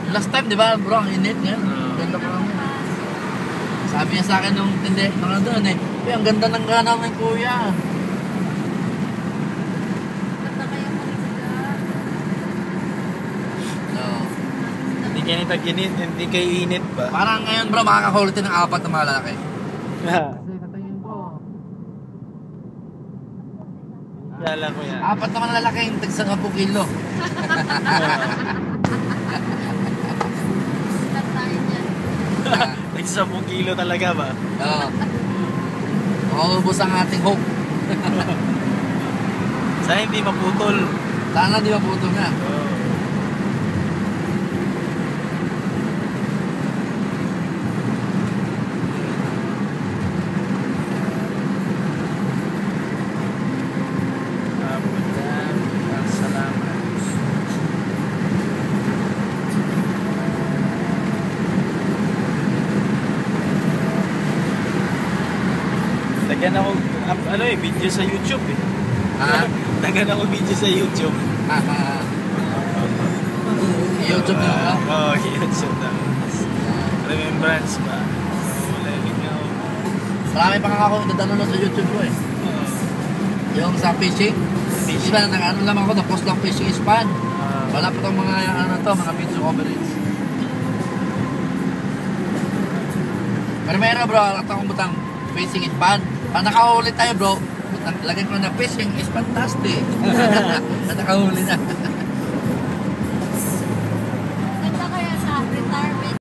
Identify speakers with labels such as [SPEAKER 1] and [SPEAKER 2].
[SPEAKER 1] Last time, di ba bro, ang init ngayon. Ganda pa naman. Sabi niya sa akin nung tindi, mga doon eh, ang ganda ng gana namin kuya.
[SPEAKER 2] Ganda kayo mo
[SPEAKER 1] No.
[SPEAKER 3] Hindi kayo nitag-init, hindi kayo init ba?
[SPEAKER 1] Parang ngayon bro, makakakulitin ng 4 na malalaki.
[SPEAKER 3] Kasi
[SPEAKER 1] katingin ko.
[SPEAKER 3] Kala ko yan.
[SPEAKER 1] 4 naman lalaki yung tag 10 kilo.
[SPEAKER 2] Start tayo dyan.
[SPEAKER 3] Nag 10 kilo talaga ba?
[SPEAKER 1] Oo. Maubos ang ating hope.
[SPEAKER 3] Sana hindi maputol.
[SPEAKER 1] Sana di maputo nga.
[SPEAKER 3] Nagyan ako, ano eh, video sa YouTube eh.
[SPEAKER 1] Ha?
[SPEAKER 3] Nagyan ako video sa YouTube.
[SPEAKER 1] YouTube na ba?
[SPEAKER 3] Oo, YouTube na. Remembrance ba? Wala yung ako.
[SPEAKER 1] Marami pa nga ako dadano sa YouTube ko eh. Yung sa fishing. Di ba, nag-ano lang ako, na-post lang fishing span. Wala pa itong mga, ano to, mga video coverage. Pero meron bro, alat akong butang fishing span. Pag nakahuli tayo bro, lagyan ko na fishing is fantastic. Nakahuli na.